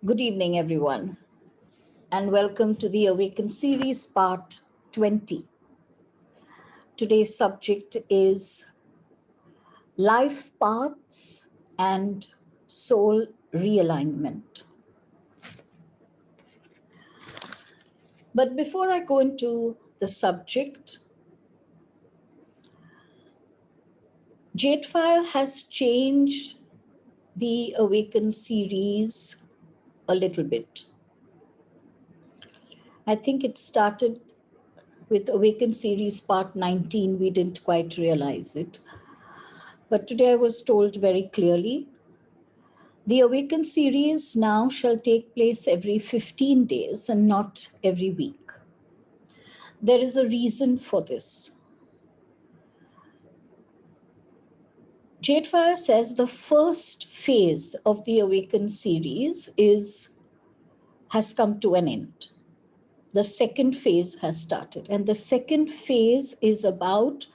Good evening, everyone, and welcome to the Awaken series, part 20. Today's subject is life paths and soul realignment. But before I go into the subject, JadeFire has changed the Awaken series a little bit. I think it started with Awaken series part 19. We didn't quite realize it. But today I was told very clearly, the Awaken series now shall take place every 15 days and not every week. There is a reason for this. JadeFire says the first phase of the Awaken series has come to an end. The second phase has started, and the second phase is about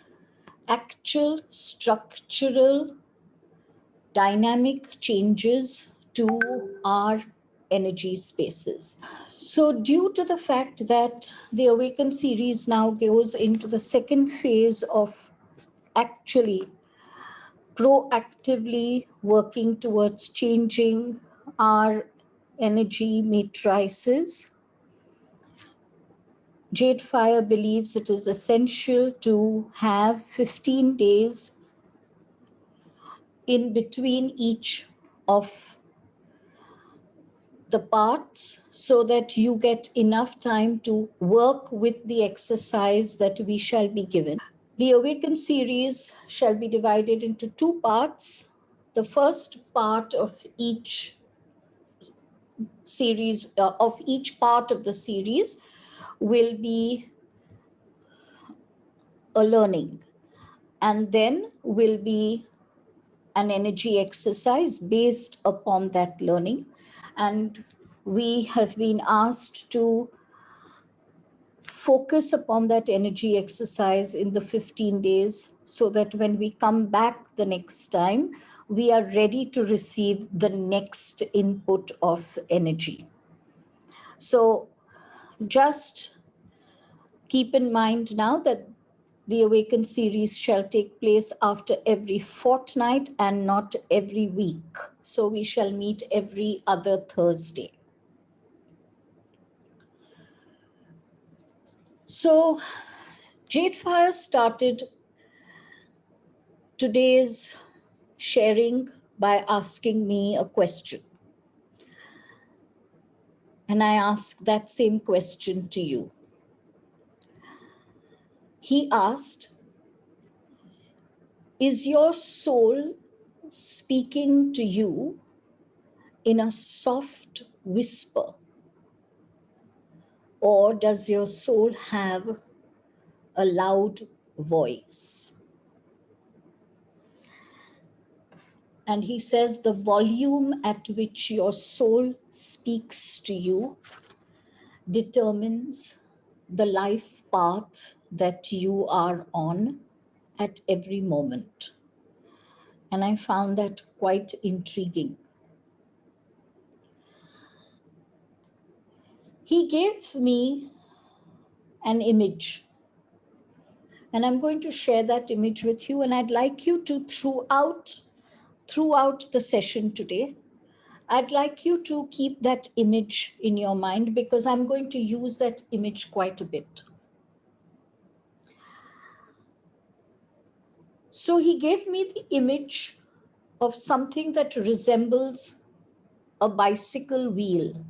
actual structural dynamic changes to our energy spaces. So due to the fact that the Awaken series now goes into the second phase of actually proactively working towards changing our energy matrices, JadeFire believes it is essential to have 15 days in between each of the parts so that you get enough time to work with the exercise that we shall be given. The Awaken series shall be divided into two parts. The first part of each series, of each part of the series, will be a learning, and then will be an energy exercise based upon that learning. And we have been asked to focus upon that energy exercise in the 15 days so that when we come back the next time, we are ready to receive the next input of energy. So just keep in mind now that the Awaken series shall take place after every fortnight and not every week. So we shall meet every other Thursday. So JadeFire started today's sharing by asking me a question. And I ask that same question to you. He asked, is your soul speaking to you in a soft whisper? Or does your soul have a loud voice? And he says the volume at which your soul speaks to you determines the life path that you are on at every moment. And I found that quite intriguing. He gave me an image, and I'm going to share that image with you, and I'd like you to throughout the session today, I'd like you to keep that image in your mind because I'm going to use that image quite a bit. So he gave me the image of something that resembles a bicycle wheel.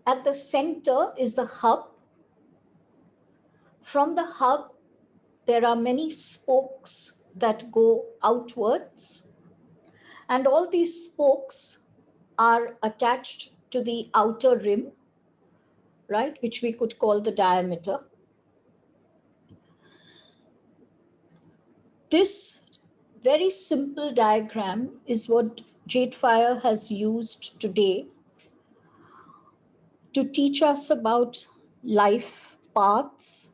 At the center is the hub. From the hub, there are many spokes that go outwards. And all these spokes are attached to the outer rim, right, which we could call the diameter. This very simple diagram is what JadeFire has used today to teach us about life paths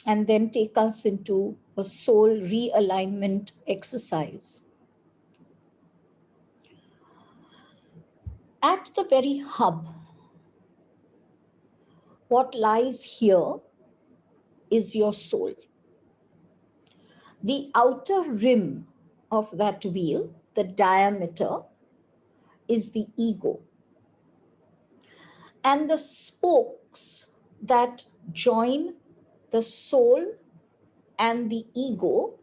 and then take us into a soul realignment exercise. At the very hub, what lies here is your soul. The outer rim of that wheel, the diameter, is the ego. And the spokes that join the soul and the ego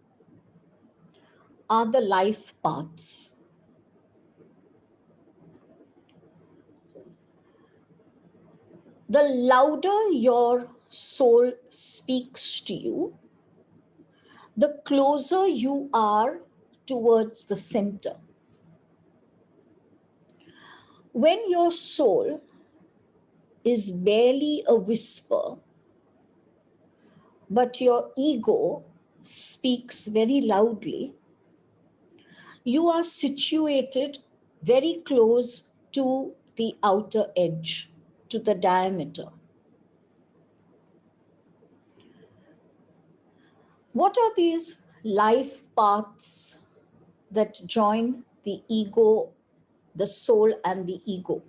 are the life paths. The louder your soul speaks to you, the closer you are towards the center. When your soul is barely a whisper, but your ego speaks very loudly, you are situated very close to the outer edge, to the diameter. What are these life paths that join the ego, the soul, and the ego?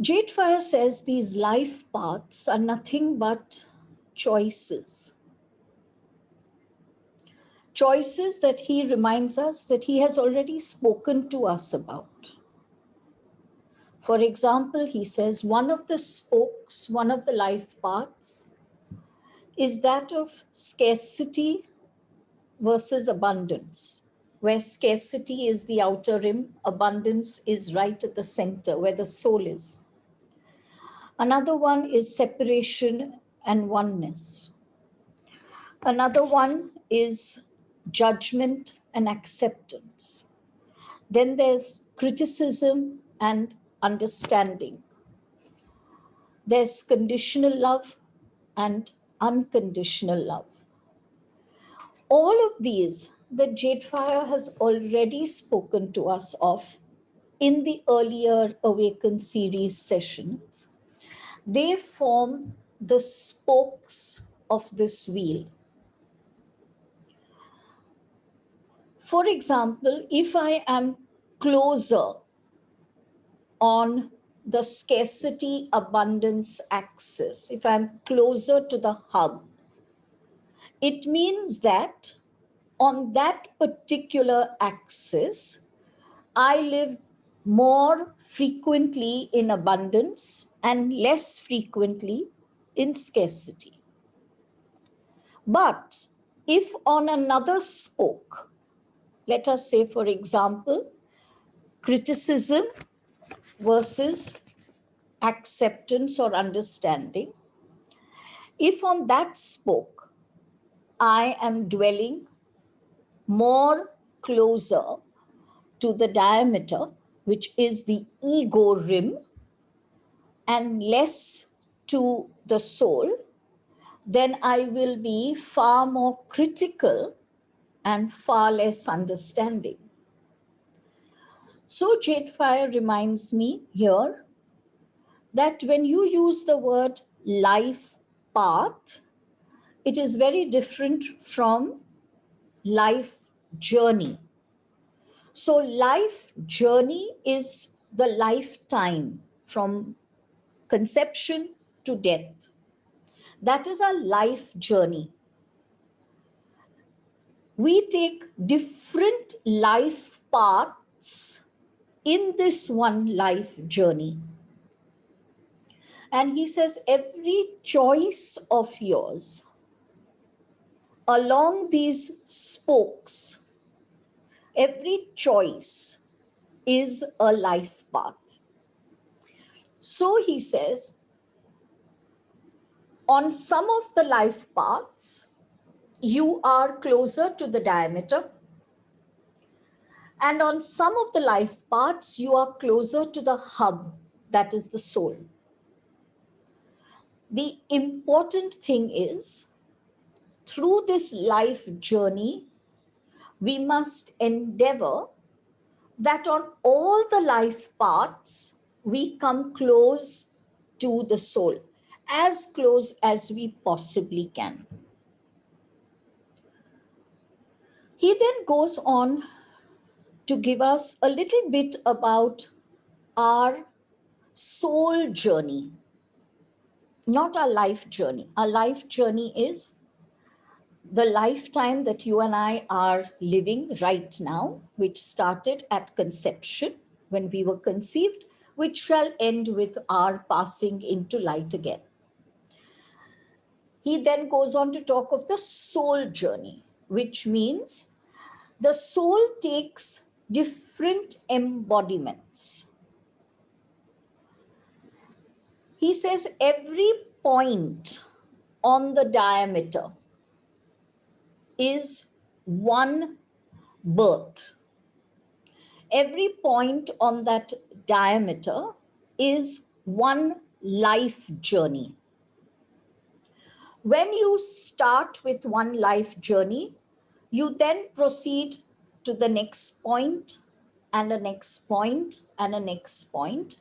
JadeFire says these life paths are nothing but choices. Choices that he reminds us that he has already spoken to us about. For example, he says one of the spokes, one of the life paths, is that of scarcity versus abundance, where scarcity is the outer rim, abundance is right at the center, where the soul is. Another one is separation and oneness. Another one is judgment and acceptance. Then there's criticism and understanding. There's conditional love and unconditional love. All of these that JadeFire has already spoken to us of in the earlier Awaken series sessions, they form the spokes of this wheel. For example, if I am closer on the scarcity abundance axis, if I'm closer to the hub, it means that on that particular axis, I live more frequently in abundance and less frequently in scarcity. But if on another spoke, let us say, for example, criticism versus acceptance or understanding, if on that spoke I am dwelling more closer to the diameter, which is the ego rim, and less to the soul, then I will be far more critical and far less understanding. So JadeFire reminds me here that when you use the word life path, it is very different from life journey. So life journey is the lifetime from conception to death. That is our life journey. We take different life paths in this one life journey. And he says every choice of yours along these spokes, every choice is a life path. So he says, on some of the life paths, you are closer to the diameter. And on some of the life paths, you are closer to the hub, that is the soul. The important thing is, through this life journey, we must endeavor that on all the life paths, we come close to the soul, as close as we possibly can. He then goes on to give us a little bit about our soul journey, not our life journey. Our life journey is the lifetime that you and I are living right now, which started at conception when we were conceived, which shall end with our passing into light again. He then goes on to talk of the soul journey, which means the soul takes different embodiments. He says every point on the diameter is one birth. Every point on that diameter is one life journey. When you start with one life journey, you then proceed to the next point and a next point and a next point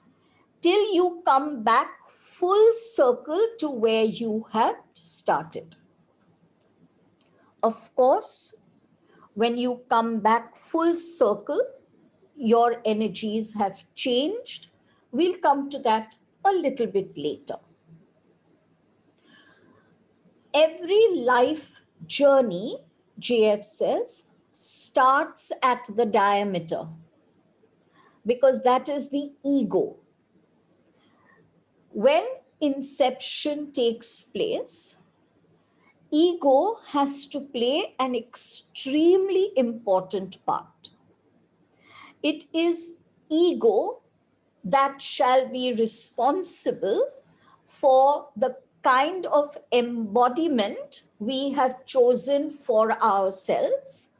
till you come back full circle to where you had started. Of course, when you come back full circle, your energies have changed. We'll come to that a little bit later. Every life journey, JF says, starts at the diameter because that is the ego. When inception takes place, ego has to play an extremely important part. It is ego that shall be responsible for the kind of embodiment we have chosen for ourselves.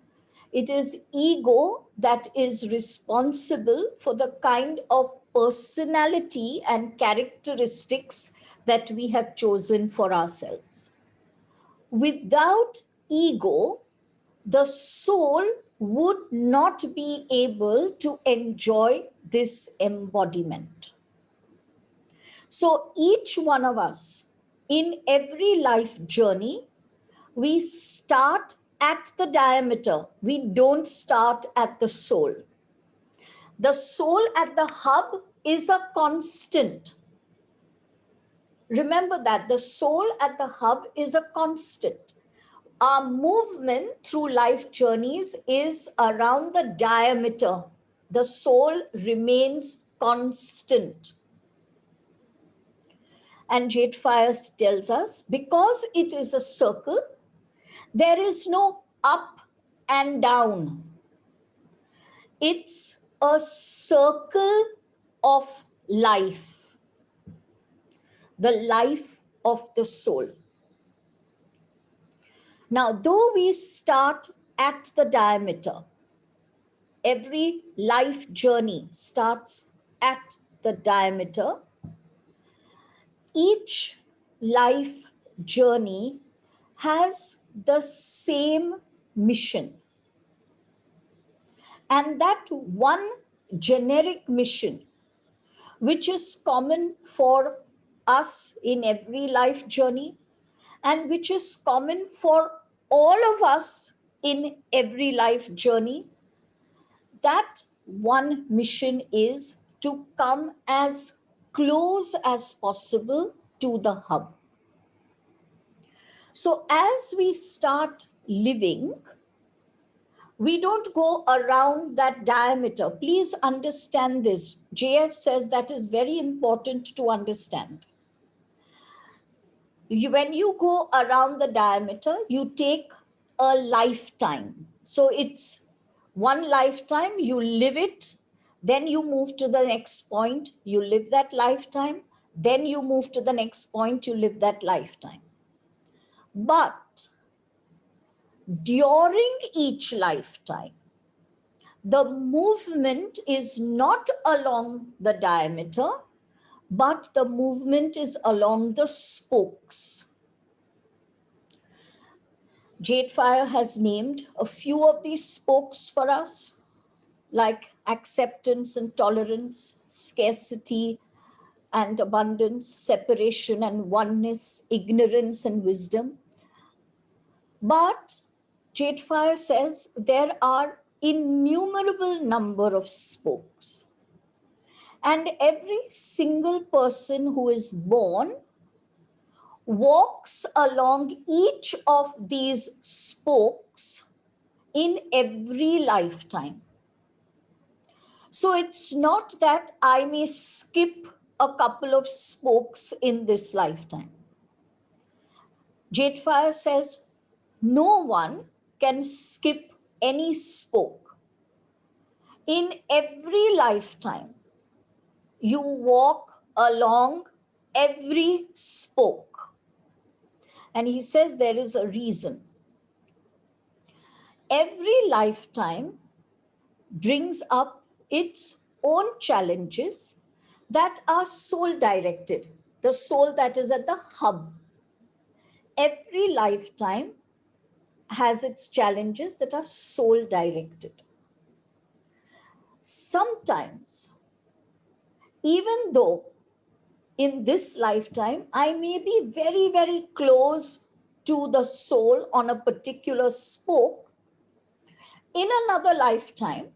It is ego that is responsible for the kind of personality and characteristics that we have chosen for ourselves. Without ego, the soul would not be able to enjoy this embodiment. So each one of us, in every life journey, we start at the diameter. We don't start at the soul. The soul at the hub is a constant. Remember that the soul at the hub is a constant. Our movement through life journeys is around the diameter. The soul remains constant. And JadeFire tells us, because it is a circle, there is no up and down. It's a circle of life, the life of the soul. Now, though we start at the diameter, every life journey starts at the diameter. Each life journey has the same mission. And that one generic mission, which is common for us in every life journey, and which is common for all of us in every life journey, that one mission is to come as close as possible to the hub. So as we start living, we don't go around that diameter. Please understand this. JF says that is very important to understand. When you go around the diameter, you take a lifetime. So it's one lifetime, you live it, then you move to the next point, you live that lifetime, then you move to the next point, you live that lifetime. But during each lifetime, the movement is not along the diameter, but the movement is along the spokes. JadeFire has named a few of these spokes for us, like acceptance and tolerance, scarcity and abundance, separation and oneness, ignorance and wisdom. But JadeFire says there are innumerable number of spokes. And every single person who is born walks along each of these spokes in every lifetime. So it's not that I may skip a couple of spokes in this lifetime. JadeFire says no one can skip any spoke. In every lifetime, you walk along every spoke. And he says there is a reason. Every lifetime brings up its own challenges that are soul directed, the soul that is at the hub. Every lifetime has its challenges that are soul directed. Sometimes, even though in this lifetime, I may be very, very close to the soul on a particular spoke, in another lifetime,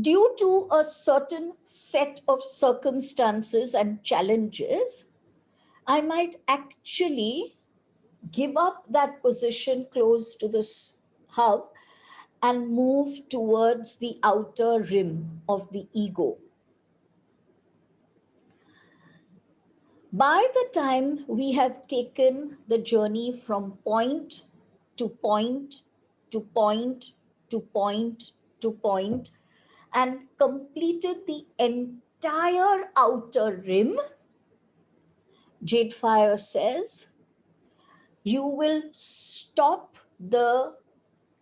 due to a certain set of circumstances and challenges, I might actually give up that position close to the hub and move towards the outer rim of the ego. By the time we have taken the journey from point to point to point to point to point and completed the entire outer rim, JadeFire says, you will stop the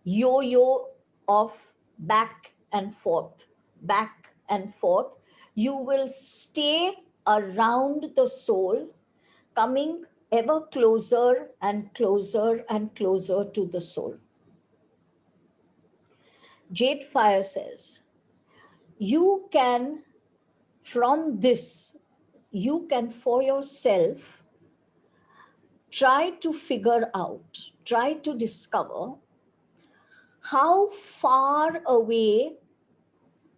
yo-yo of back and forth, back and forth. You will stay around the soul, coming ever closer and closer and closer to the soul. JadeFire says, you can, from this, you can for yourself try to figure out, try to discover how far away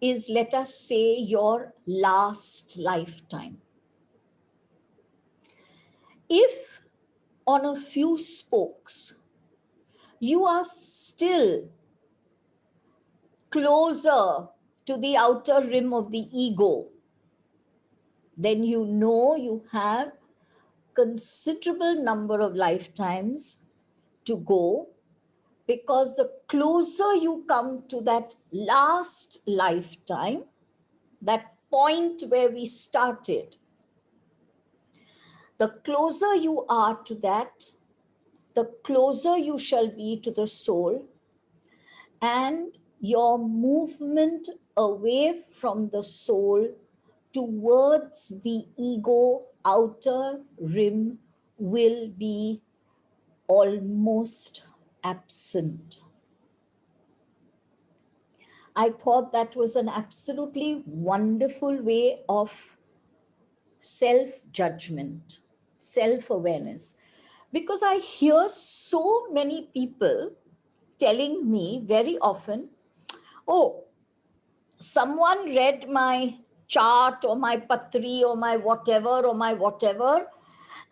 is, let us say, your last lifetime. If on a few spokes, you are still closer to the outer rim of the ego, then you know you have considerable number of lifetimes to go, because the closer you come to that last lifetime, that point where we started, the closer you are to that, the closer you shall be to the soul, and your movement away from the soul towards the ego outer rim will be almost absent. I thought that was an absolutely wonderful way of self-judgment, self-awareness, because I hear so many people telling me very often, oh, someone read my chart or my patri or my whatever,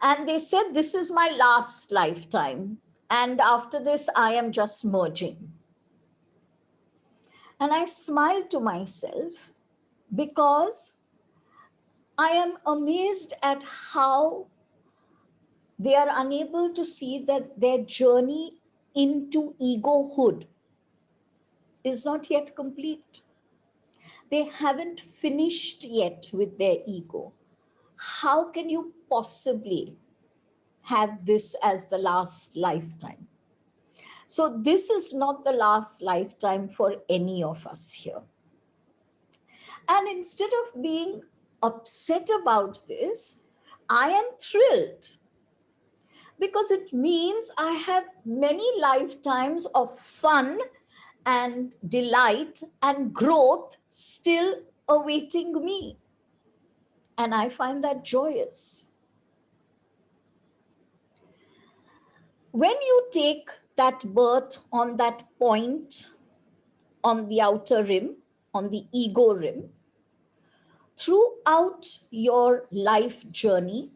and they said, this is my last lifetime. And after this, I am just merging. And I smile to myself because I am amazed at how they are unable to see that their journey into egohood is not yet complete. They haven't finished yet with their ego. How can you possibly have this as the last lifetime? So this is not the last lifetime for any of us here. And instead of being upset about this, I am thrilled, because it means I have many lifetimes of fun and delight and growth still awaiting me. And I find that joyous. When you take that birth on that point on the outer rim, on the ego rim, throughout your life journey,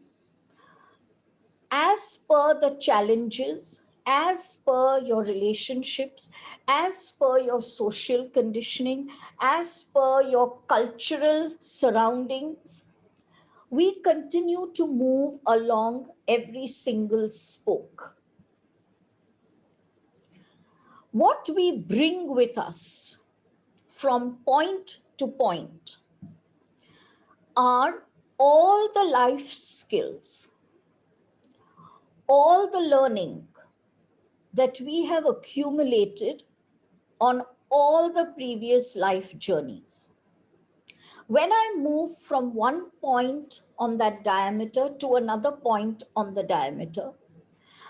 as per the challenges, as per your relationships, as per your social conditioning, as per your cultural surroundings, we continue to move along every single spoke. What we bring with us from point to point are all the life skills, all the learning that we have accumulated on all the previous life journeys. When I move from one point on that diameter to another point on the diameter,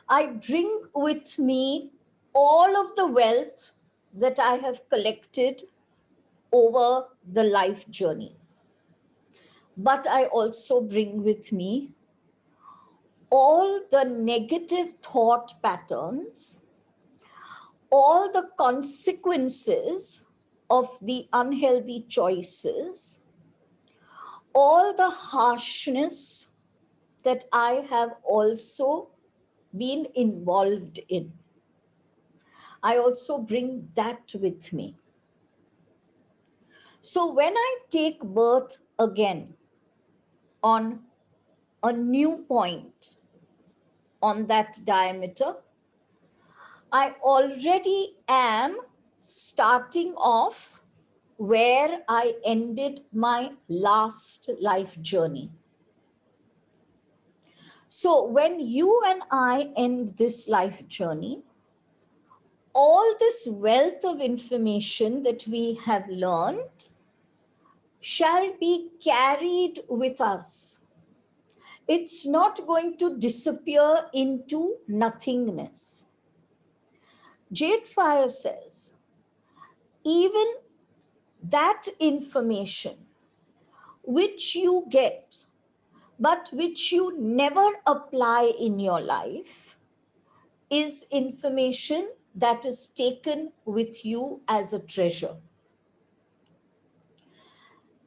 I bring with me all of the wealth that I have collected over the life journeys. But I also bring with me all the negative thought patterns, all the consequences of the unhealthy choices, all the harshness that I have also been involved in. I also bring that with me. So when I take birth again on a new point on that diameter, I already am starting off where I ended my last life journey. So when you and I end this life journey, all this wealth of information that we have learned shall be carried with us. It's not going to disappear into nothingness. JadeFire says, even that information which you get, but which you never apply in your life, is information that is taken with you as a treasure.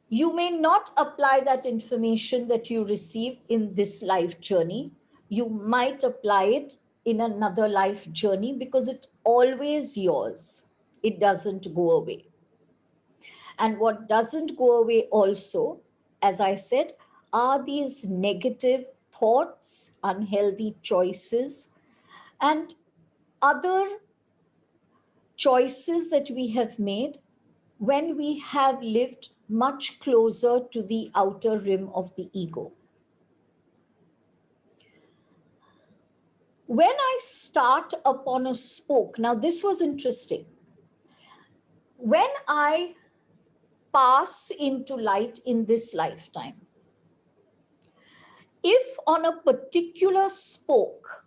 You may not apply that information that you receive in this life journey. You might apply it in another life journey because it's always yours. It doesn't go away. And what doesn't go away also, as I said, are these negative thoughts, unhealthy choices, and other choices that we have made when we have lived much closer to the outer rim of the ego. When I start upon a spoke, now this was interesting. When I pass into light in this lifetime, if on a particular spoke,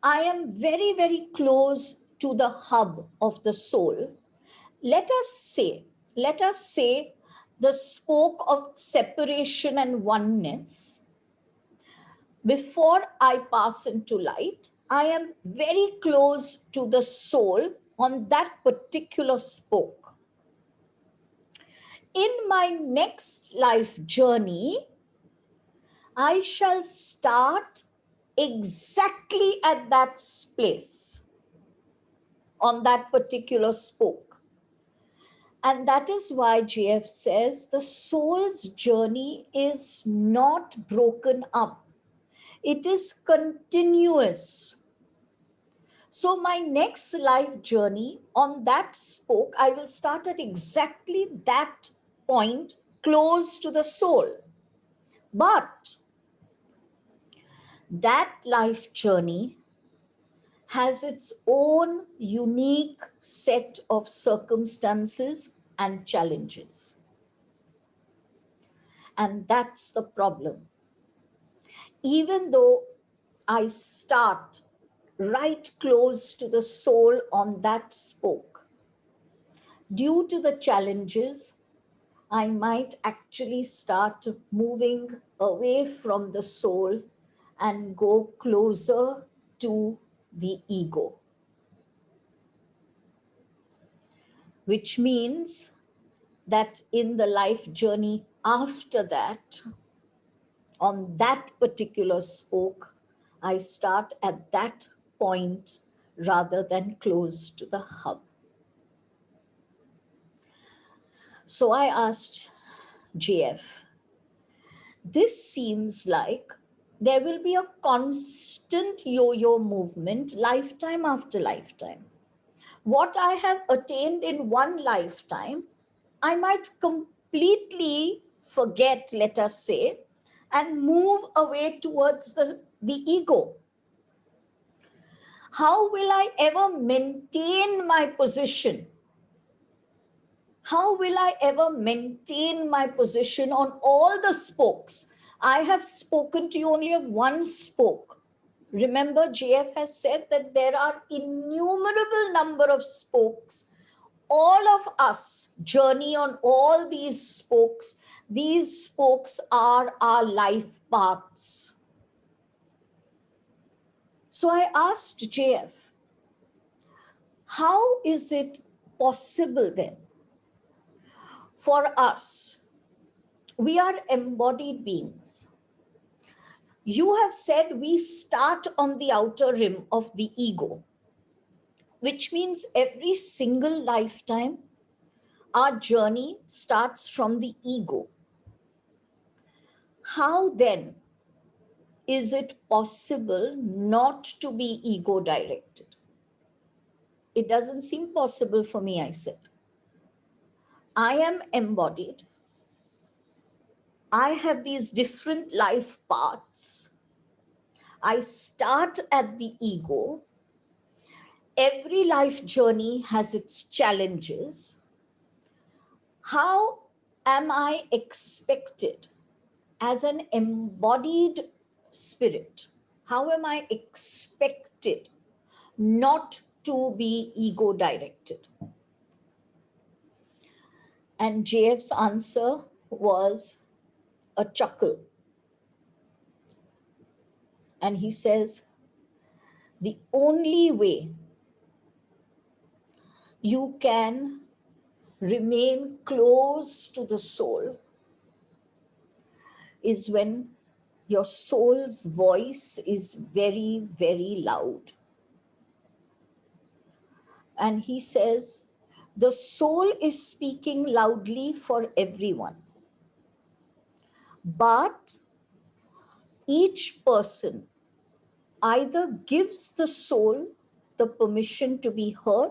I am very, very close to the hub of the soul, let us say the spoke of separation and oneness, before I pass into light, I am very close to the soul on that particular spoke. In my next life journey, I shall start exactly at that place on that particular spoke. And that is why JF says the soul's journey is not broken up. It is continuous. So my next life journey on that spoke, I will start at exactly that point close to the soul. But that life journey has its own unique set of circumstances and challenges. And that's the problem. Even though I start right close to the soul on that spoke, due to the challenges, I might actually start moving away from the soul and go closer to the ego. which means that in the life journey after that, on that particular spoke, I start at that point rather than close to the hub. So I asked JF, this seems like there will be a constant yo-yo movement lifetime after lifetime. What I have attained in one lifetime, I might completely forget, let us say, and move away towards the ego. How will I ever maintain my position? How will I ever maintain my position on all the spokes? I have spoken to you only of one spoke. Remember, JF has said that there are innumerable number of spokes. All of us journey on all these spokes. These spokes are our life paths. So I asked JF, how is it possible then for us? We are embodied beings. You have said we start on the outer rim of the ego, which means every single lifetime, our journey starts from the ego. How then is it possible not to be ego directed? It doesn't seem possible for me, I said. I am embodied. I have these different life paths. I start at the ego. Every life journey has its challenges. How am I expected as an embodied spirit? How am I expected not to be ego directed? And JF's answer was a chuckle. And he says, the only way you can remain close to the soul is when your soul's voice is very, very loud. And he says, the soul is speaking loudly for everyone. But each person either gives the soul the permission to be heard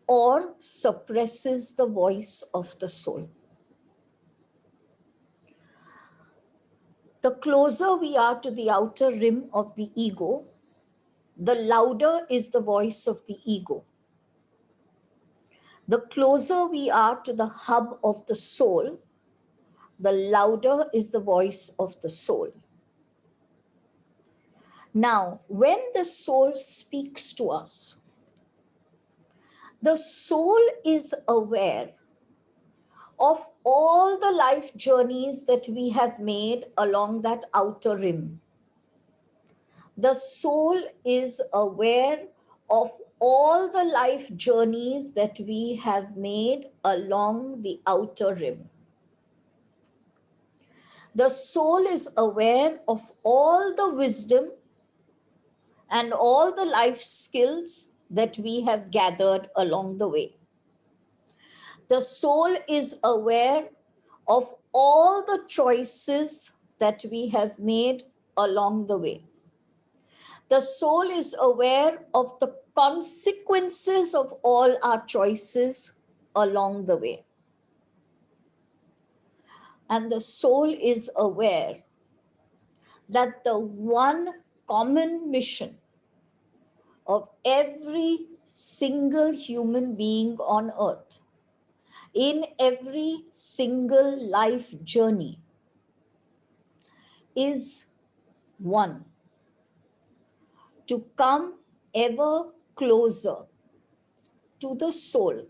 or suppresses the voice of the soul. The closer we are to the outer rim of the ego, the louder is the voice of the ego. The closer we are to the hub of the soul, the louder is the voice of the soul. Now, when the soul speaks to us, the soul is aware of all the life journeys that we have made along that outer rim. The soul is aware of all the life journeys that we have made along the outer rim. The soul is aware of all the wisdom and all the life skills that we have gathered along the way. The soul is aware of all the choices that we have made along the way. The soul is aware of the consequences of all our choices along the way. And the soul is aware that the one common mission of every single human being on earth, in every single life journey, is one: to come ever closer to the soul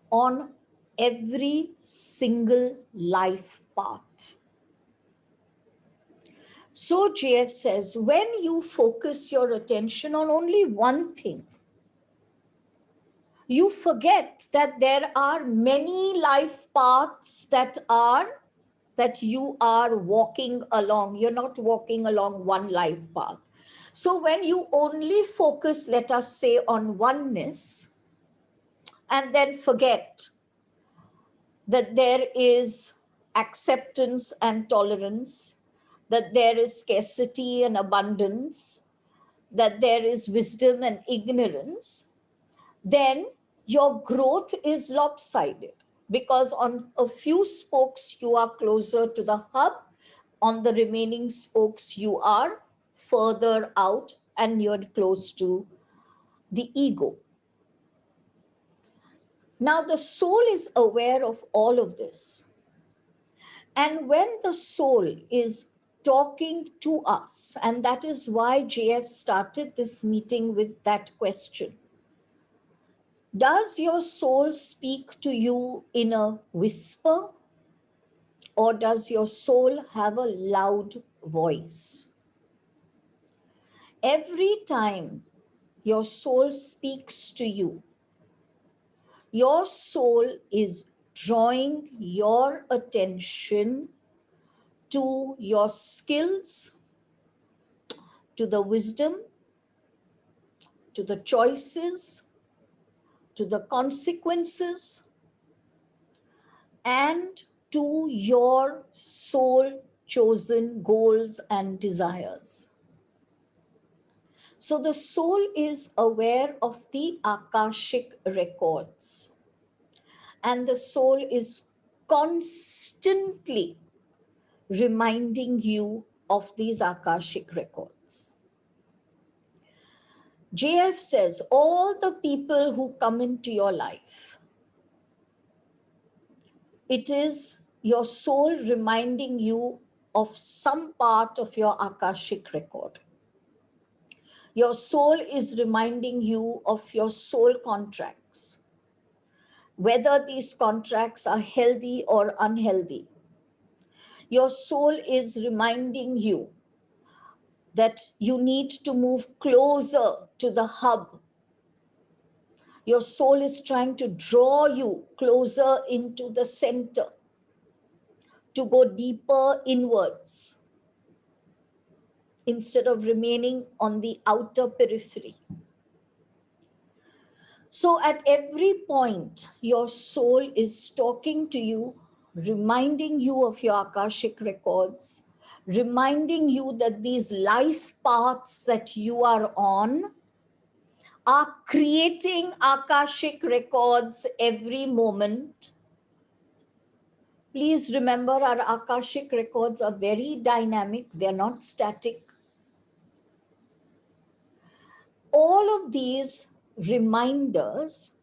on every single life path. So JF says, when you focus your attention on only one thing, you forget that there are many life paths that you are walking along. You're not walking along one life path. So when you only focus, let us say, on oneness, and then forget that there is acceptance and tolerance, that there is scarcity and abundance, that there is wisdom and ignorance, then your growth is lopsided, because on a few spokes you are closer to the hub, on the remaining spokes you are further out and you're close to the ego. Now the soul is aware of all of this. And when the soul is talking to us, and that is why JF started this meeting with that question, does your soul speak to you in a whisper, or does your soul have a loud voice? Every time your soul speaks to you, your soul is drawing your attention to your skills, to the wisdom, to the choices, to the consequences, and to your soul chosen goals and desires. So the soul is aware of the Akashic records, and the soul is constantly reminding you of these Akashic records. JF says all the people who come into your life, it is your soul reminding you of some part of your Akashic record. Your soul is reminding you of your soul contracts, whether these contracts are healthy or unhealthy. Your soul is reminding you that you need to move closer to the hub. Your soul is trying to draw you closer into the center, to go deeper inwards, instead of remaining on the outer periphery. So at every point, your soul is talking to you, reminding you of your Akashic records, reminding you that these life paths that you are on are creating Akashic records every moment. Please remember, our Akashic records are very dynamic, they're not static. All of these reminders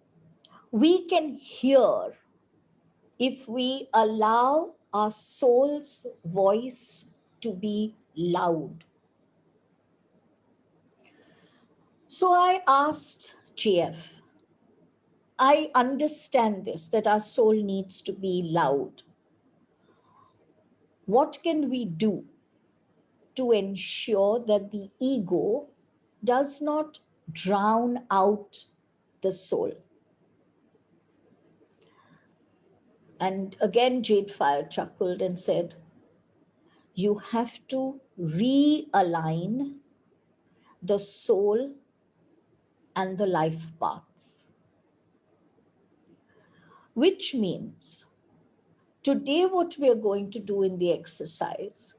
we can hear if we allow our soul's voice to be loud. So I asked JF, I understand this, that our soul needs to be loud. What can we do to ensure that the ego does not drown out the soul? And again, JadeFire chuckled and said, you have to realign the soul and the life paths. Which means today what we are going to do in the exercise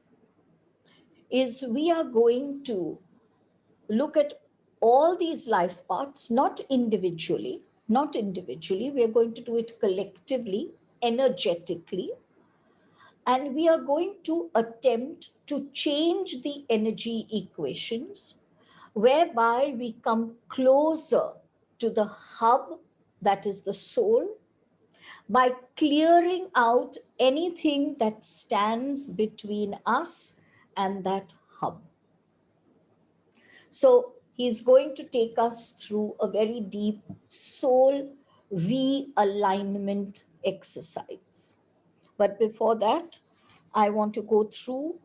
is we are going to look at all these life paths, not individually. We are going to do it collectively, energetically. And we are going to attempt to change the energy equations, whereby we come closer to the hub, that is the soul, by clearing out anything that stands between us and that hub. So he's going to take us through a very deep soul realignment exercise. But before that, I want to go through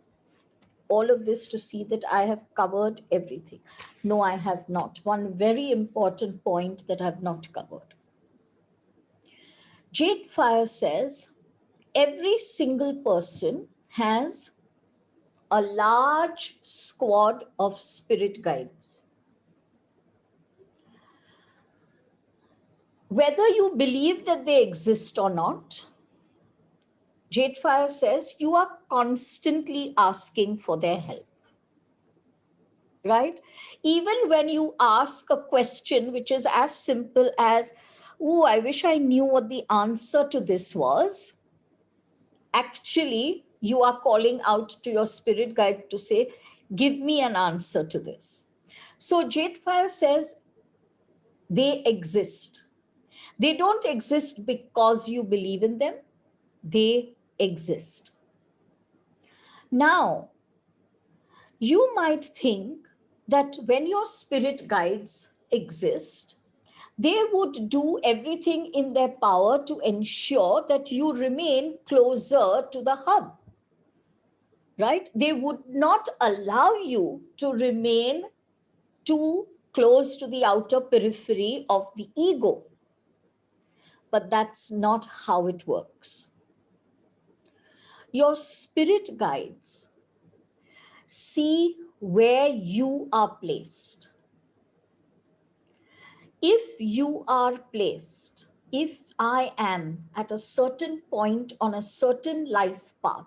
all of this to see that I have covered everything. No, I have not. One very important point that I have not covered. JadeFire says every single person has a large squad of spirit guides. Whether you believe that they exist or not, JadeFire says you are constantly asking for their help. Right? Even when you ask a question which is as simple as, oh, I wish I knew what the answer to this was, actually, you are calling out to your spirit guide to say, give me an answer to this. So JadeFire says they exist. They don't exist because you believe in them. They exist. Now, you might think that when your spirit guides exist, they would do everything in their power to ensure that you remain closer to the hub, right? They would not allow you to remain too close to the outer periphery of the ego. But that's not how it works. Your spirit guides see where you are placed. If you are placed, if I am at a certain point on a certain life path,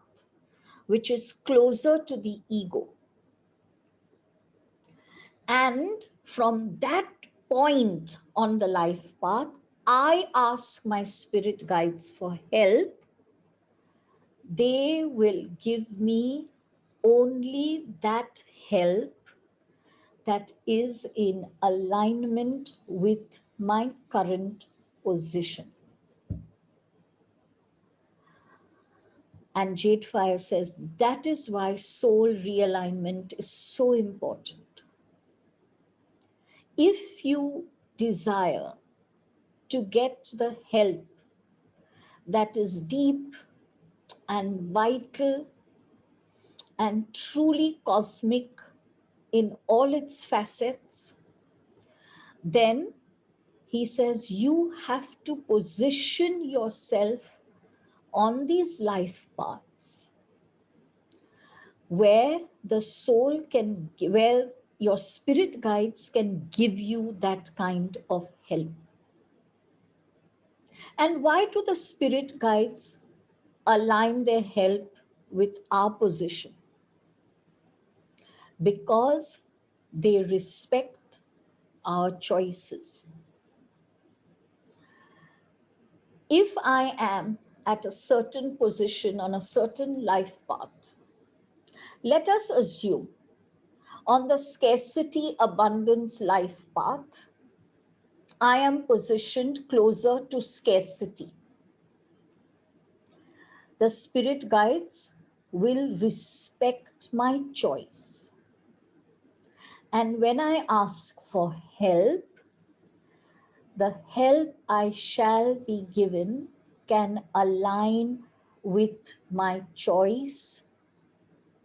which is closer to the ego, and from that point on the life path, I ask my spirit guides for help, they will give me only that help that is in alignment with my current position. And JadeFire says that is why soul realignment is so important. If you desire to get the help that is deep and vital and truly cosmic in all its facets, then he says you have to position yourself on these life paths where the soul can, where your spirit guides can give you that kind of help. And why do the spirit guides align their help with our position? Because they respect our choices. If I am at a certain position on a certain life path, let us assume on the scarcity abundance life path, I am positioned closer to scarcity. The spirit guides will respect my choice. And when I ask for help, the help I shall be given can align with my choice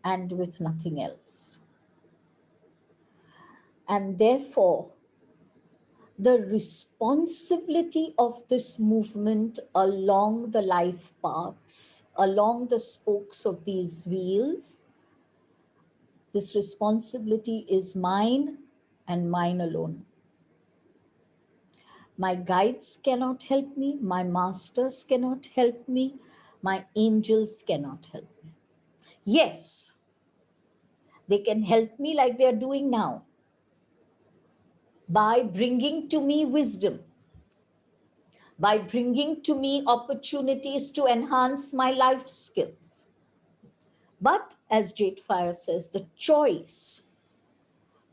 and with nothing else. And therefore, the responsibility of this movement along the life paths, along the spokes of these wheels, this responsibility is mine and mine alone. My guides cannot help me, my masters cannot help me, my angels cannot help me. Yes, they can help me like they are doing now by bringing to me wisdom, by bringing to me opportunities to enhance my life skills. But as JadeFire says, the choice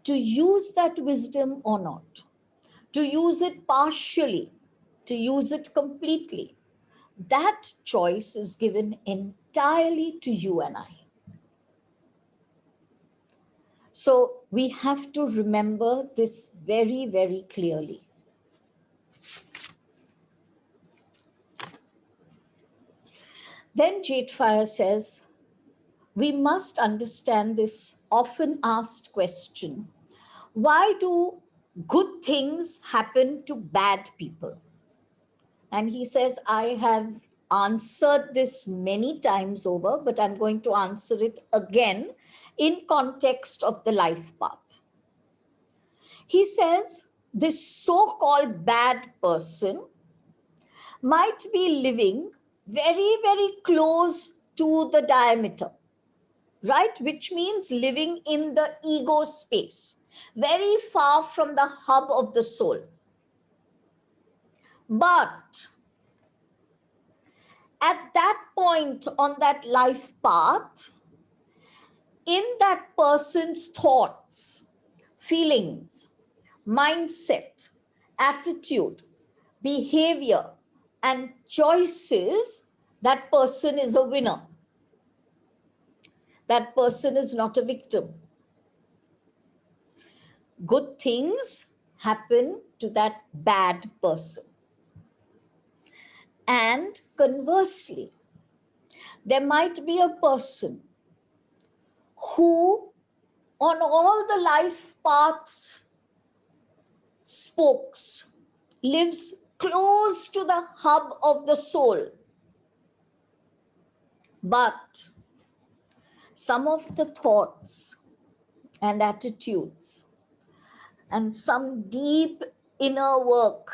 to use that wisdom or not, to use it partially, to use it completely, that choice is given entirely to you and I. So we have to remember this very, very clearly. Then JadeFire says, we must understand this often asked question. Why do good things happen to bad people? And he says, I have answered this many times over, but I'm going to answer it again in context of the life path. He says, this so-called bad person might be living very, very close to the diameter, right? Which means living in the ego space, very far from the hub of the soul. But at that point on that life path, in that person's thoughts, feelings, mindset, attitude, behavior, and choices, that person is a winner. That person is not a victim. Good things happen to that bad person. And conversely, there might be a person who, on all the life paths spokes, lives close to the hub of the soul. But some of the thoughts and attitudes and some deep inner work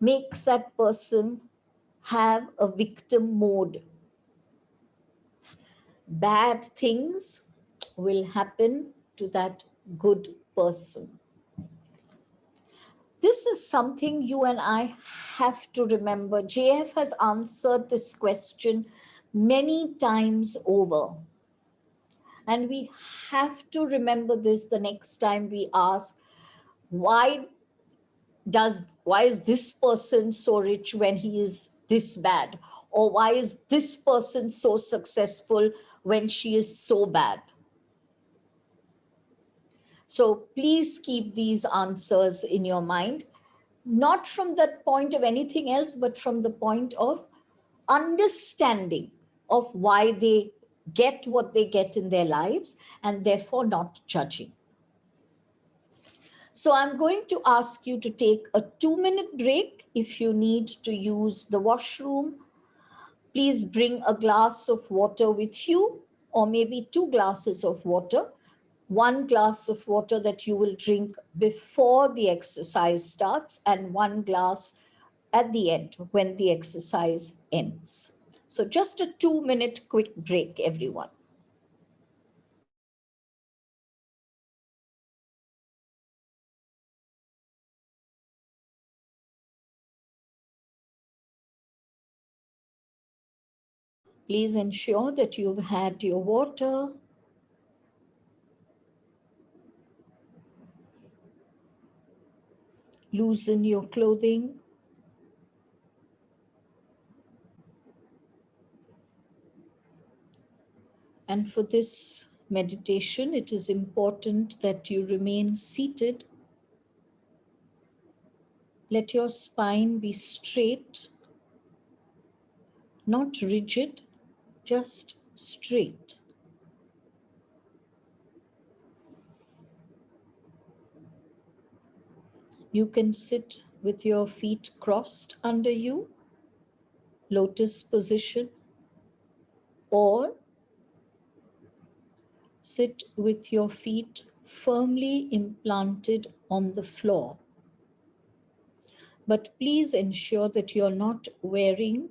makes that person have a victim mode. Bad things will happen to that good person. This is something you and I have to remember. JF has answered this question many times over. And we have to remember this the next time we ask, why is this person so rich when he is this bad? Or why is this person so successful when she is so bad? So please keep these answers in your mind, not from the point of anything else, but from the point of understanding of why they get what they get in their lives, and therefore not judging. So I'm going to ask you to take a 2-minute break. If you need to use the washroom, please bring a glass of water with you, or maybe 2 glasses of water. 1 glass of water that you will drink before the exercise starts, and 1 glass at the end when the exercise ends. So just a 2-minute quick break, everyone. Please ensure that you've had your water. Loosen your clothing. And for this meditation, it is important that you remain seated. Let your spine be straight, not rigid, just straight. You can sit with your feet crossed under you, lotus position, or sit with your feet firmly implanted on the floor. But please ensure that you're not wearing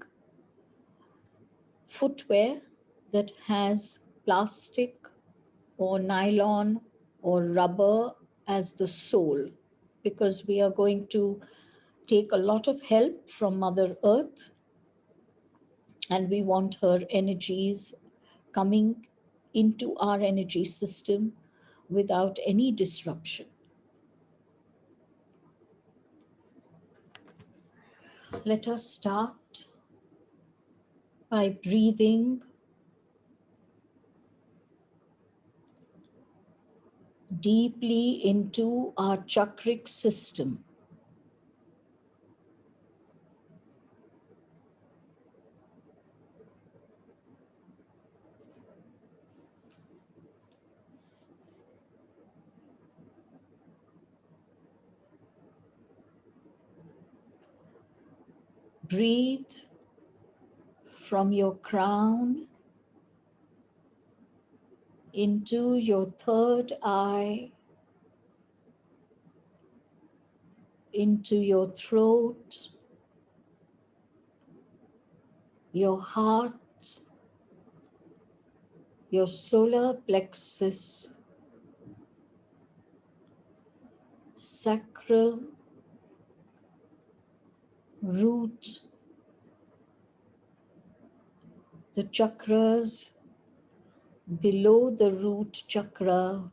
footwear that has plastic or nylon or rubber as the sole, because we are going to take a lot of help from Mother Earth, and we want her energies coming into our energy system without any disruption. Let us start by breathing deeply into our chakric system. Breathe from your crown into your third eye, into your throat, your heart, your solar plexus, sacral, root, the chakras below the root chakra,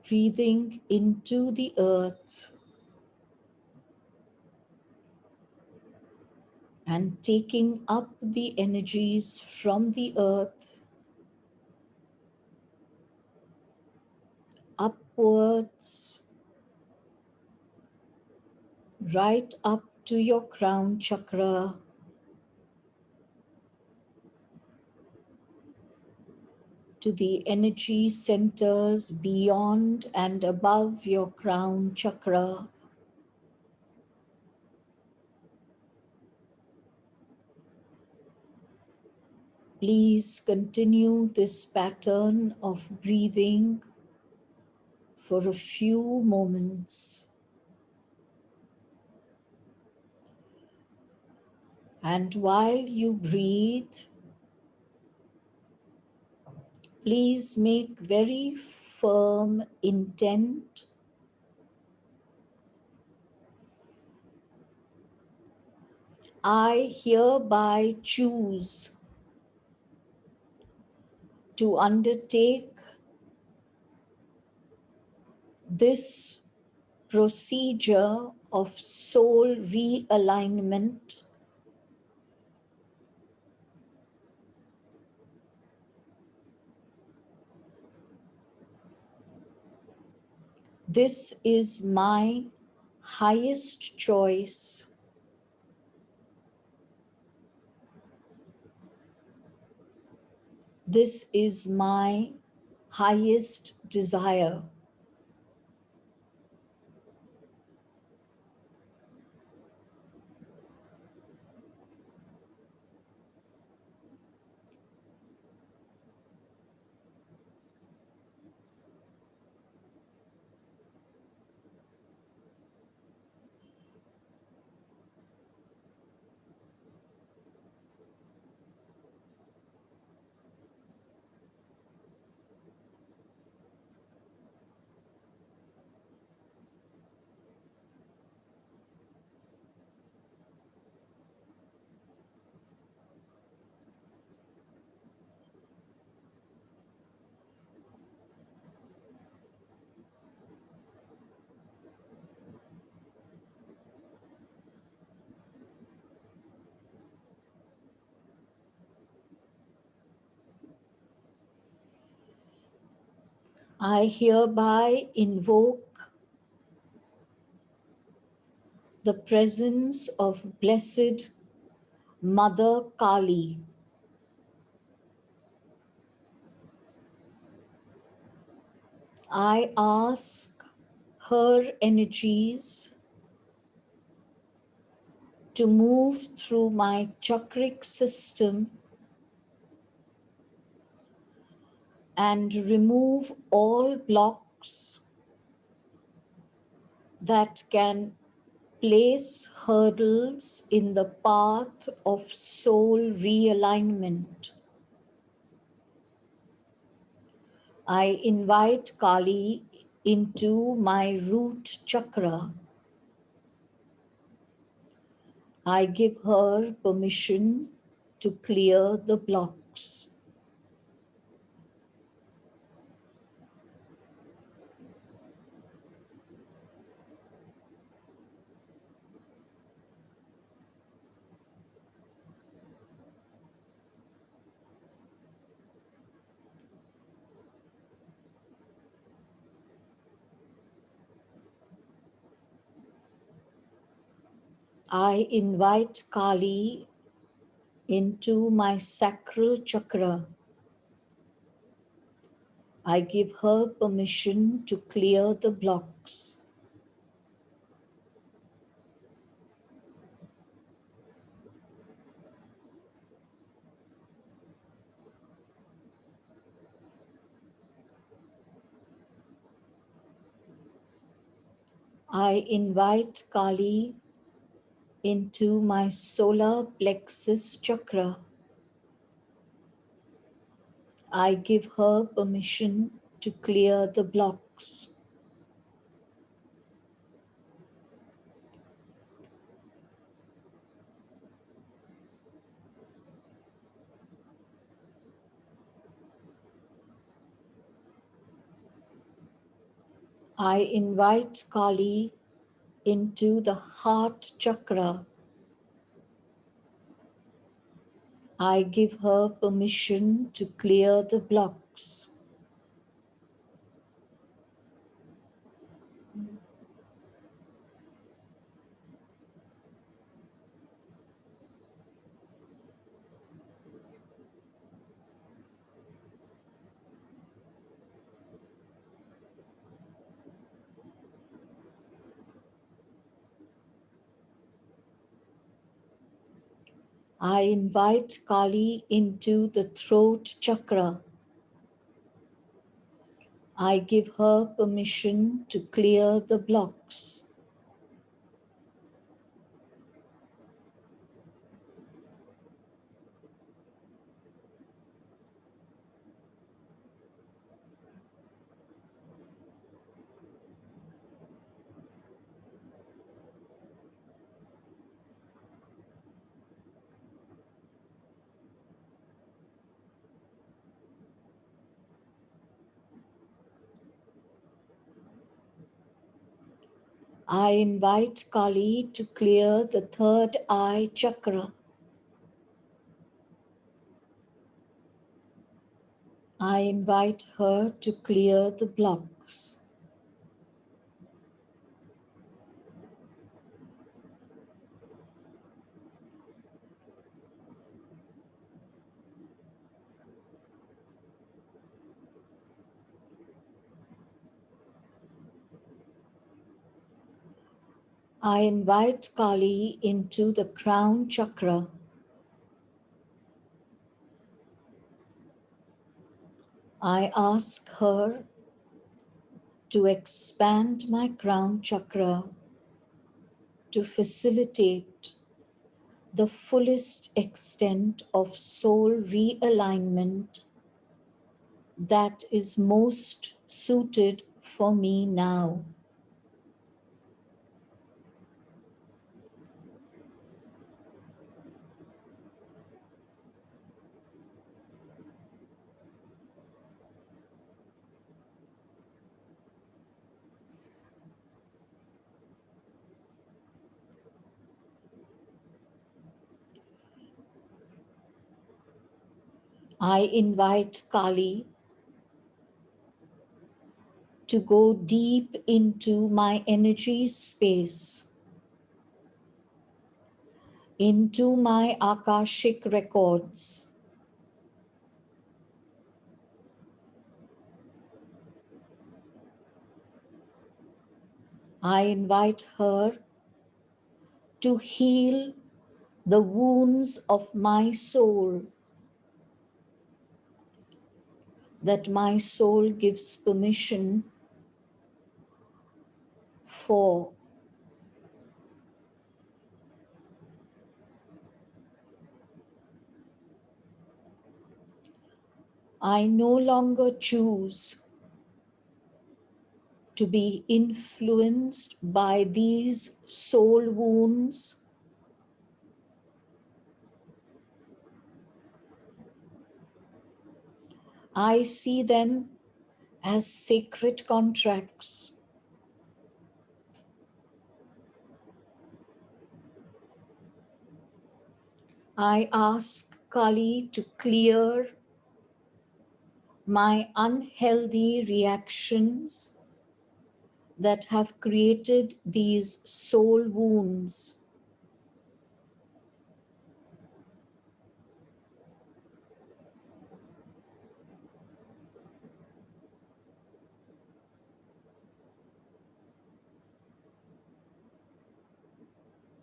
breathing into the earth and taking up the energies from the earth upwards, right up to your crown chakra, to the energy centers beyond and above your crown chakra. Please continue this pattern of breathing for a few moments. And while you breathe, please make very firm intent I hereby choose to undertake this procedure of soul realignment This is my highest choice. This is my highest desire. I hereby invoke the presence of Blessed Mother Kali. I ask her energies to move through my chakric system and remove all blocks that can place hurdles in the path of soul realignment. I invite Kali into my root chakra. I give her permission to clear the blocks. I invite Kali into my sacral chakra. I give her permission to clear the blocks. I invite Kali into my solar plexus chakra. I give her permission to clear the blocks. I invite Kali into the heart chakra. I give her permission to clear the blocks. I invite Kali into the throat chakra. I give her permission to clear the blocks. I invite Kali to clear the third eye chakra. I invite her to clear the blocks. I invite Kali into the crown chakra. I ask her to expand my crown chakra to facilitate the fullest extent of soul realignment that is most suited for me now. I invite Kali to go deep into my energy space, into my Akashic records. I invite her to heal the wounds of my soul that my soul gives permission for. I no longer choose to be influenced by these soul wounds. I see them as sacred contracts. I ask Kali to clear my unhealthy reactions that have created these soul wounds.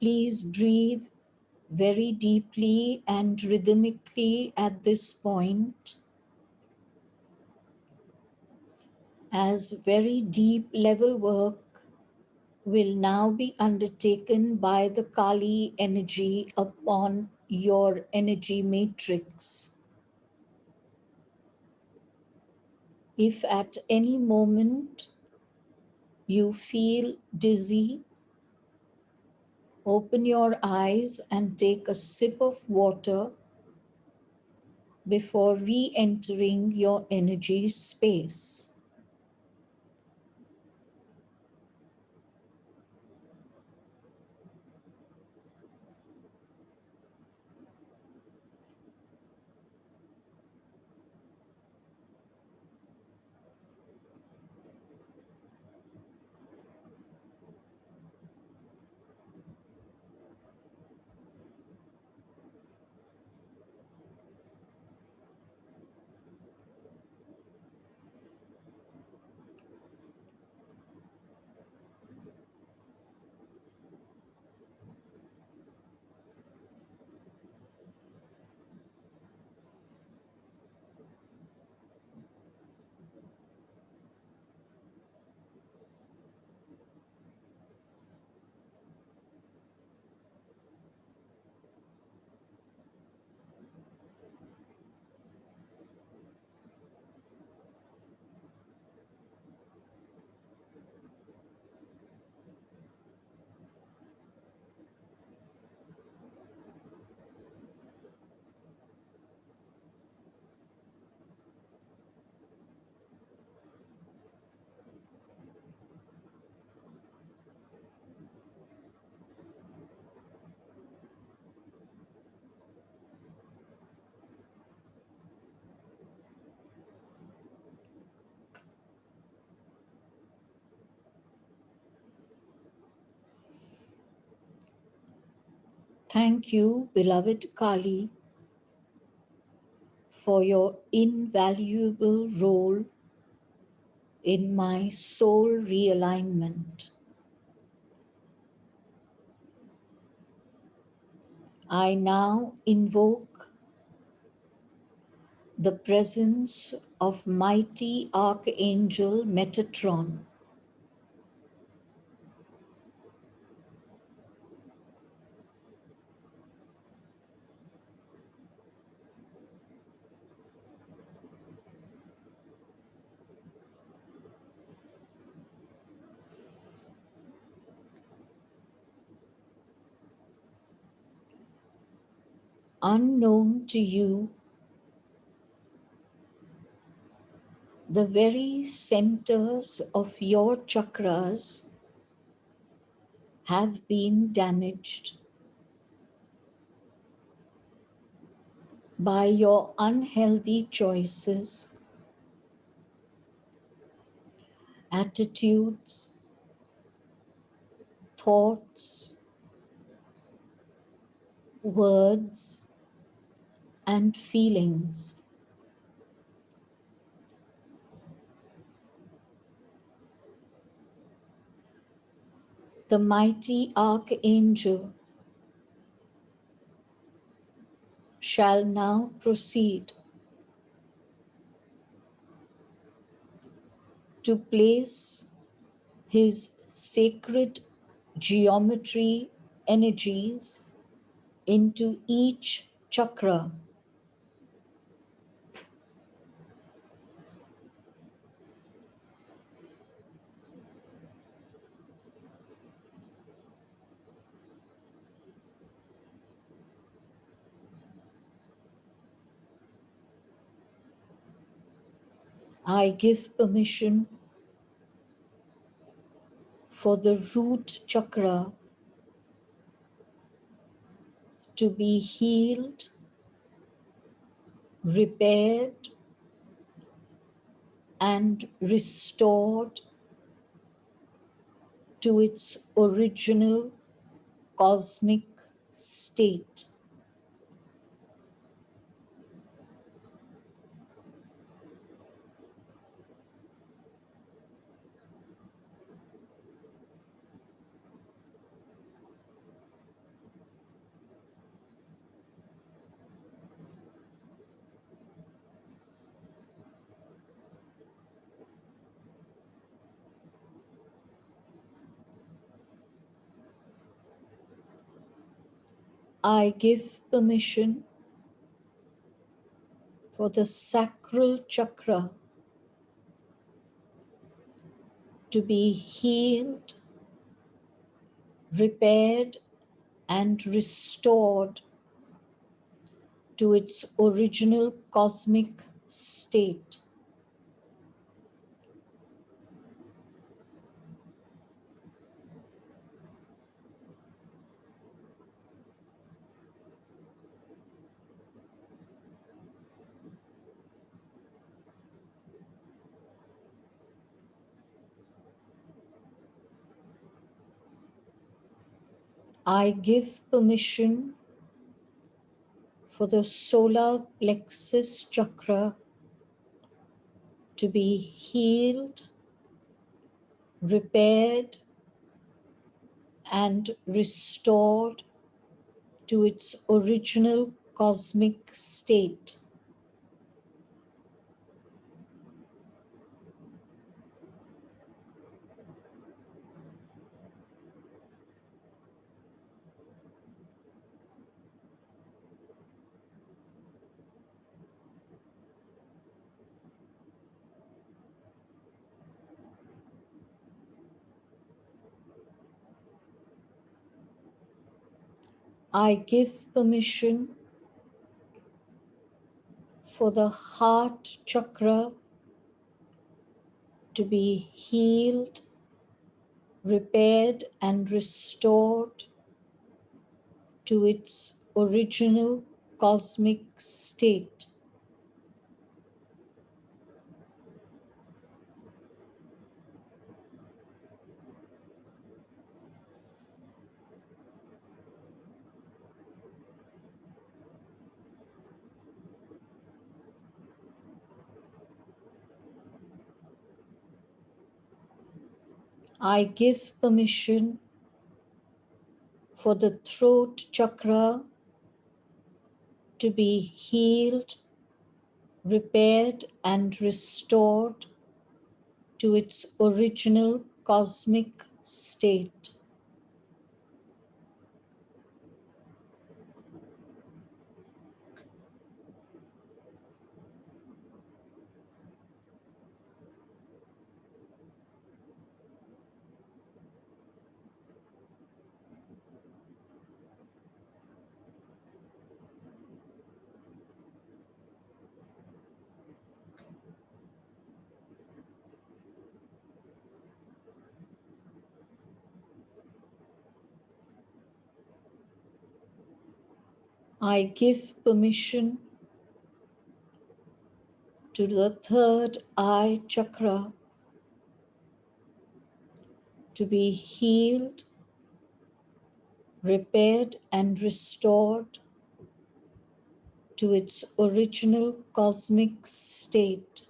Please breathe very deeply and rhythmically at this point, as very deep level work will now be undertaken by the Kali energy upon your energy matrix. If at any moment you feel dizzy, open your eyes and take a sip of water before re-entering your energy space. Thank you, beloved Kali, for your invaluable role in my soul realignment. I now invoke the presence of mighty Archangel Metatron, unknown to you. The very centers of your chakras have been damaged by your unhealthy choices, attitudes, thoughts, words, and feelings. The mighty Archangel shall now proceed to place his sacred geometry energies into each chakra. I give permission for the root chakra to be healed, repaired, and restored to its original cosmic state. I give permission for the sacral chakra to be healed, repaired, and restored to its original cosmic state. I give permission for the solar plexus chakra to be healed, repaired, and restored to its original cosmic state. I give permission for the heart chakra to be healed, repaired, and restored to its original cosmic state. I give permission for the throat chakra to be healed, repaired, and restored to its original cosmic state. I give permission to the third eye chakra to be healed, repaired, and restored to its original cosmic state.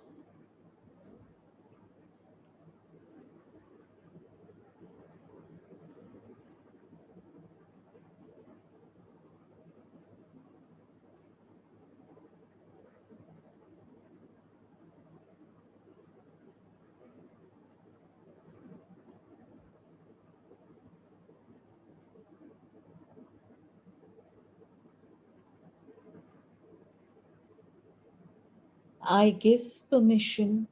I give permission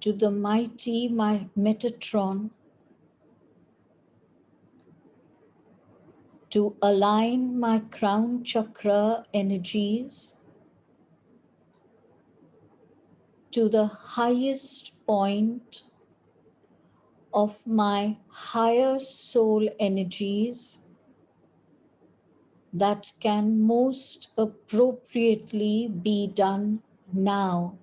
to the mighty Metatron to align my crown chakra energies to the highest point of my higher soul energies that can most appropriately be done now.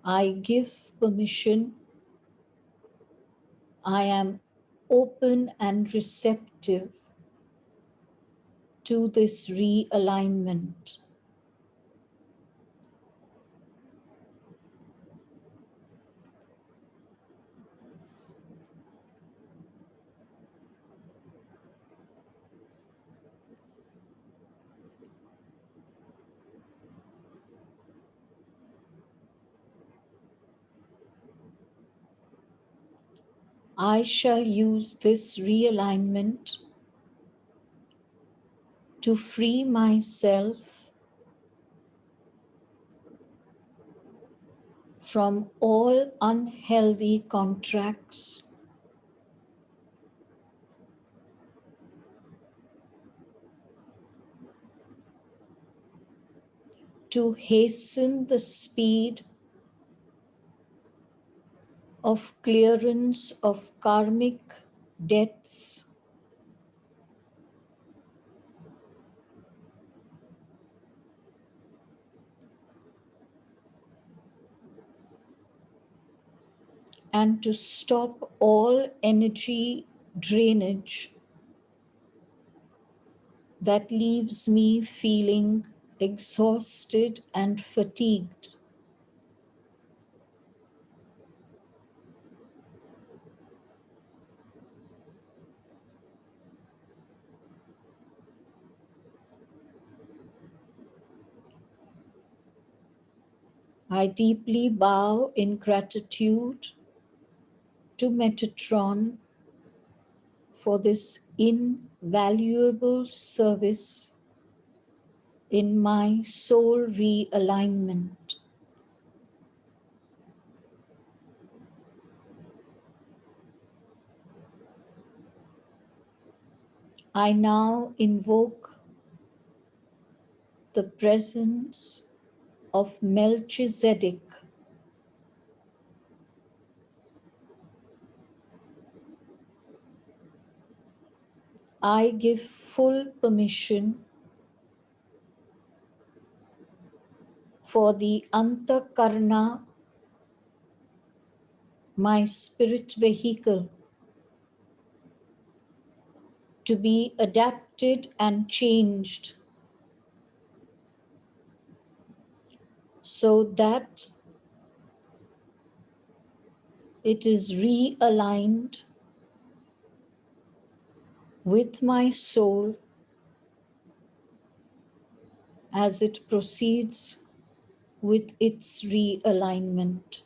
I give permission. I am open and receptive to this realignment. I shall use this realignment to free myself from all unhealthy contracts, to hasten the speed of clearance of karmic debts, and to stop all energy drainage that leaves me feeling exhausted and fatigued. I deeply bow in gratitude to Metatron for this invaluable service in my soul realignment. I now invoke the presence of Melchizedek. I give full permission for the Antakarna, my spirit vehicle, to be adapted and changed so that it is realigned with my soul as it proceeds with its realignment.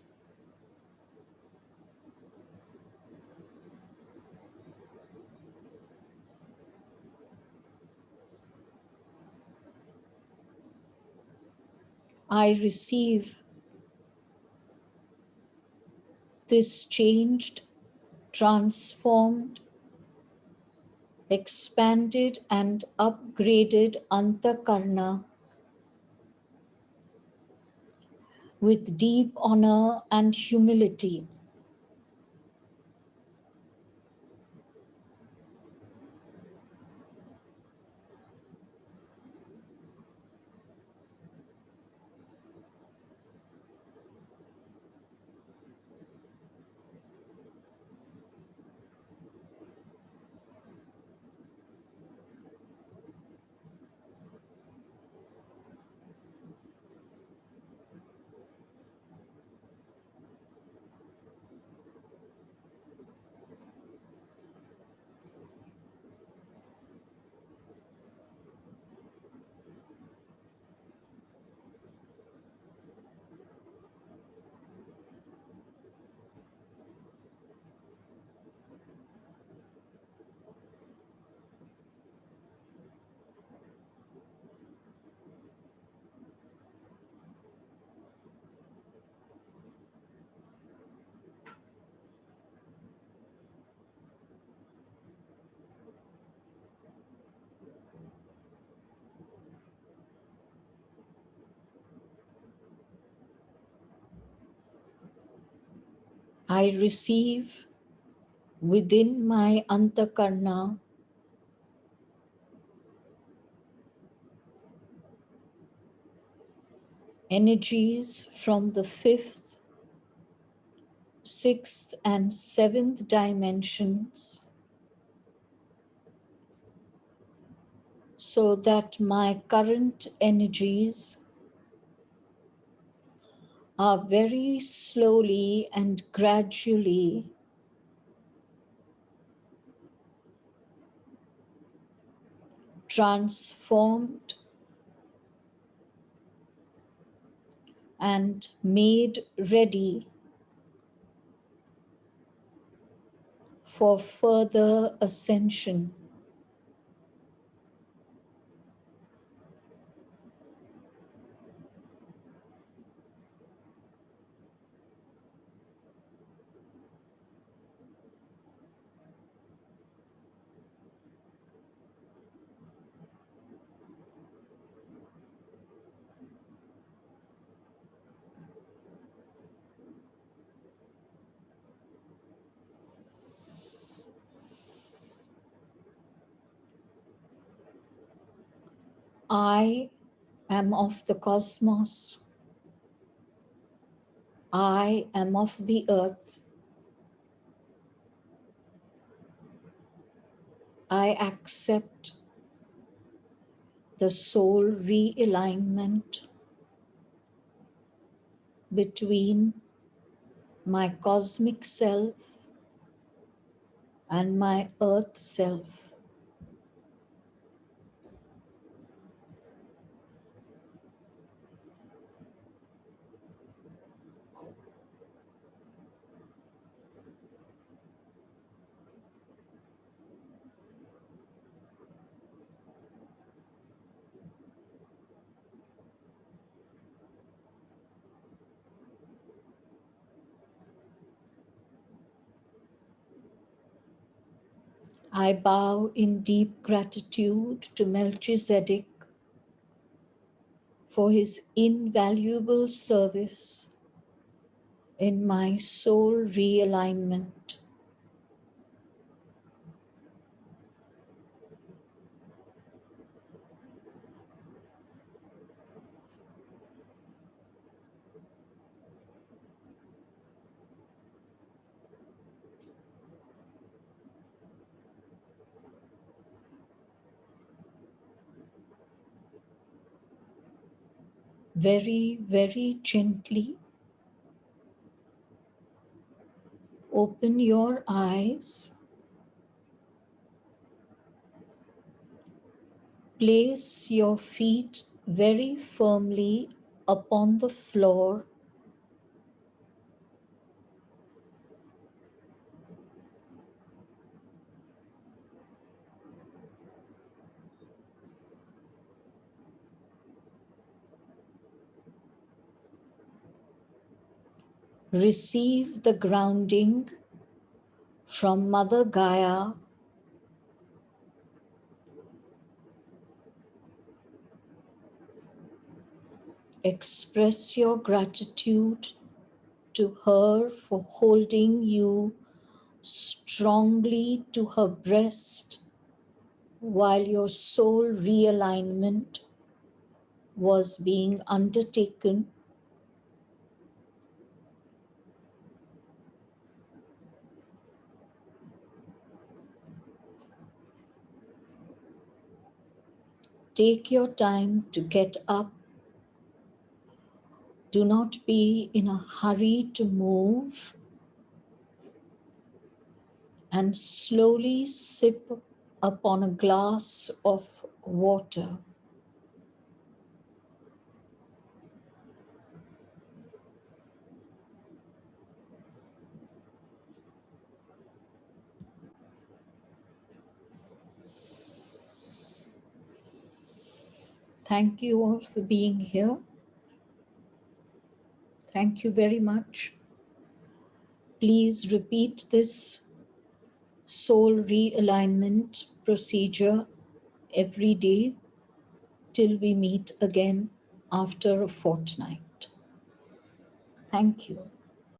I receive this changed, transformed, expanded and upgraded Antakarna with deep honor and humility. I receive within my Antakarna energies from the fifth, sixth, and seventh dimensions, so that my current energies are very slowly and gradually transformed and made ready for further ascension. I am of the cosmos. I am of the earth. I accept the soul realignment between my cosmic self and my earth self. I bow in deep gratitude to Melchizedek for his invaluable service in my soul realignment. Very, very gently open your eyes. Place your feet very firmly upon the floor. Receive the grounding from Mother Gaia. Express your gratitude to her for holding you strongly to her breast while your soul realignment was being undertaken. Take your time to get up. Do not be in a hurry to move, and slowly sip upon a glass of water. Thank you all for being here. Thank you very much. Please repeat this soul realignment procedure every day till we meet again after a fortnight. Thank you.